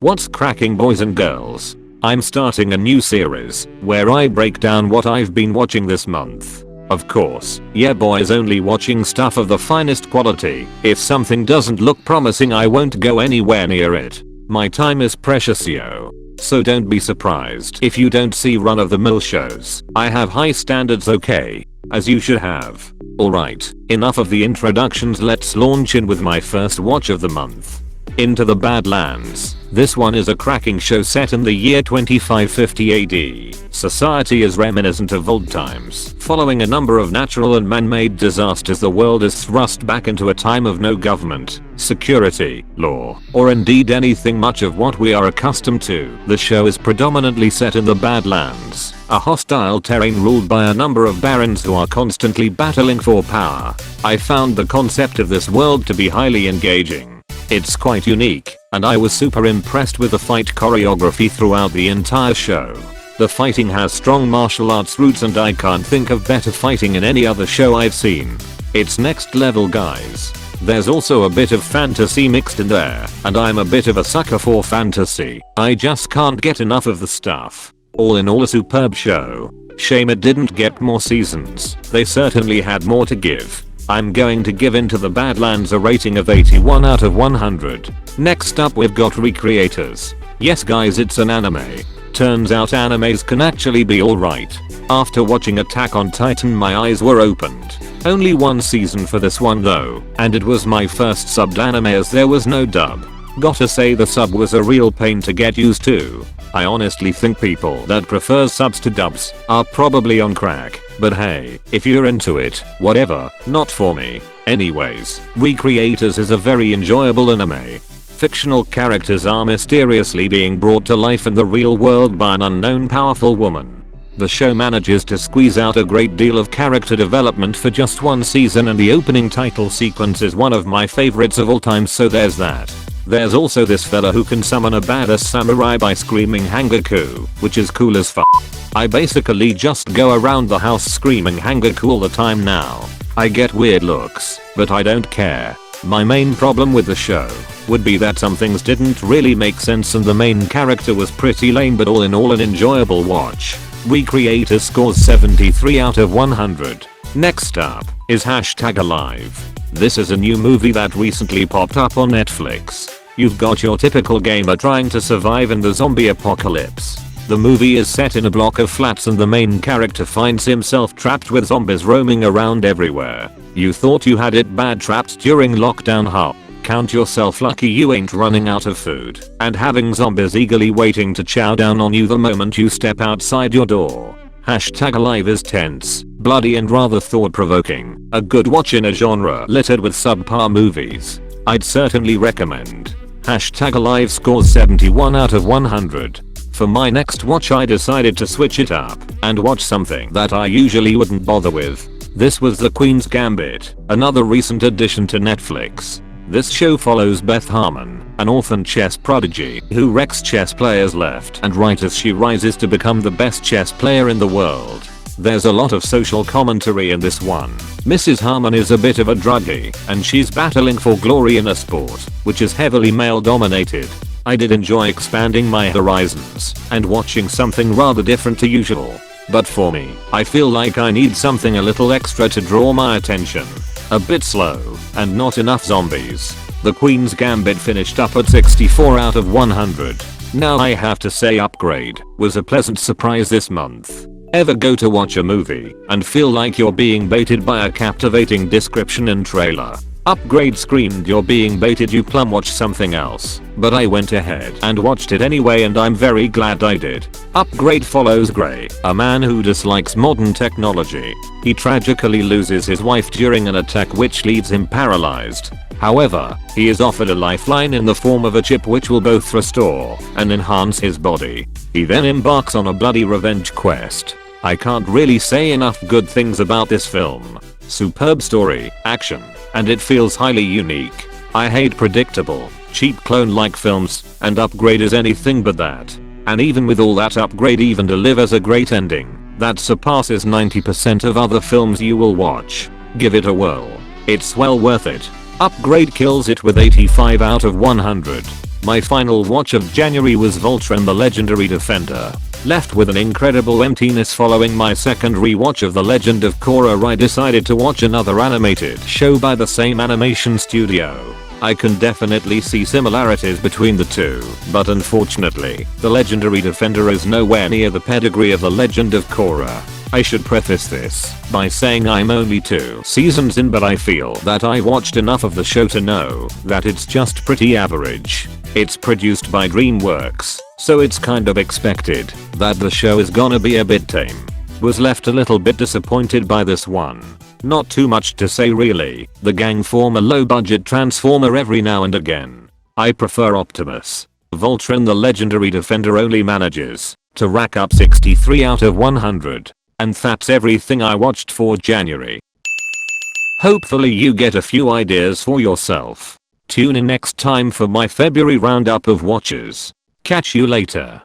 What's cracking, boys and girls? I'm starting a new series where I break down what I've been watching this month. Of course, yeah boys, only watching stuff of the finest quality. If something doesn't look promising, I won't go anywhere near it. My time is precious, yo. So don't be surprised if you don't see run-of-the-mill shows. I have high standards, okay? As you should have. Alright, enough of the introductions, let's launch in with my first watch of the month. Into the Badlands. This one is a cracking show set in the year 2550 AD. Society is reminiscent of old times. Following a number of natural and man-made disasters, the world is thrust back into a time of no government, security, law, or indeed anything much of what we are accustomed to. The show is predominantly set in the Badlands, a hostile terrain ruled by a number of barons who are constantly battling for power. I found the concept of this world to be highly engaging. It's quite unique, and I was super impressed with the fight choreography throughout the entire show. The fighting has strong martial arts roots, and I can't think of better fighting in any other show I've seen. It's next level, guys. There's also a bit of fantasy mixed in there, and I'm a bit of a sucker for fantasy. I just can't get enough of the stuff. All in all, a superb show. Shame it didn't get more seasons. They certainly had more to give. I'm going to give Into the Badlands a rating of 81 out of 100. Next up, we've got Recreators. Yes guys, it's an anime. Turns out animes can actually be alright. After watching Attack on Titan, my eyes were opened. Only one season for this one though, and it was my first subbed anime as there was no dub. Gotta say, the sub was a real pain to get used to. I honestly think people that prefer subs to dubs are probably on crack. But hey, if you're into it, whatever, not for me. Anyways, Recreators is a very enjoyable anime. Fictional characters are mysteriously being brought to life in the real world by an unknown powerful woman. The show manages to squeeze out a great deal of character development for just one season, and the opening title sequence is one of my favorites of all time, so there's that. There's also this fella who can summon a badass samurai by screaming Hangaku, which is cool as fuck. I basically just go around the house screaming Hangaku all the time now. I get weird looks, but I don't care. My main problem with the show would be that some things didn't really make sense and the main character was pretty lame, but all in all an enjoyable watch. Recreator scores 73 out of 100. Next up is #Alive. This is a new movie that recently popped up on Netflix. You've got your typical gamer trying to survive in the zombie apocalypse. The movie is set in a block of flats and the main character finds himself trapped with zombies roaming around everywhere. You thought you had it bad, trapped during lockdown, huh? Count yourself lucky you ain't running out of food and having zombies eagerly waiting to chow down on you the moment you step outside your door. #Alive is tense, bloody and rather thought-provoking. A good watch in a genre littered with subpar movies. I'd certainly recommend. #Alive scores 71 out of 100. For my next watch, I decided to switch it up and watch something that I usually wouldn't bother with. This was The Queen's Gambit, another recent addition to Netflix. This show follows Beth Harmon, an orphan chess prodigy who wrecks chess players left and right as she rises to become the best chess player in the world. There's a lot of social commentary in this one. Mrs. Harmon is a bit of a druggie, and she's battling for glory in a sport which is heavily male dominated. I did enjoy expanding my horizons and watching something rather different to usual. But for me, I feel like I need something a little extra to draw my attention. A bit slow, and not enough zombies. The Queen's Gambit finished up at 64 out of 100. Now I have to say Upgrade was a pleasant surprise this month. Ever go to watch a movie and feel like you're being baited by a captivating description and trailer? Upgrade screamed you're being baited, you plumb watch something else. But I went ahead and watched it anyway, and I'm very glad I did. Upgrade follows Gray, a man who dislikes modern technology. He tragically loses his wife during an attack which leaves him paralyzed. However, he is offered a lifeline in the form of a chip which will both restore and enhance his body. He then embarks on a bloody revenge quest. I can't really say enough good things about this film. Superb story, action, and it feels highly unique. I hate predictable, cheap clone-like films, and Upgrade is anything but that. And even with all that, Upgrade even delivers a great ending that surpasses 90% of other films you will watch. Give it a whirl. It's well worth it. Upgrade kills it with 85 out of 100. My final watch of January was Voltron the Legendary Defender. Left with an incredible emptiness following my second rewatch of The Legend of Korra, I decided to watch another animated show by the same animation studio. I can definitely see similarities between the two, but unfortunately, The Legendary Defender is nowhere near the pedigree of The Legend of Korra. I should preface this by saying I'm only 2 seasons in, but I feel that I watched enough of the show to know that it's just pretty average. It's produced by DreamWorks, so it's kind of expected that the show is gonna be a bit tame. Was left a little bit disappointed by this one. Not too much to say really, the gang form a low budget transformer every now and again. I prefer Optimus. Voltron the Legendary Defender only manages to rack up 63 out of 100. And that's everything I watched for January. Hopefully you get a few ideas for yourself. Tune in next time for my February roundup of watches. Catch you later.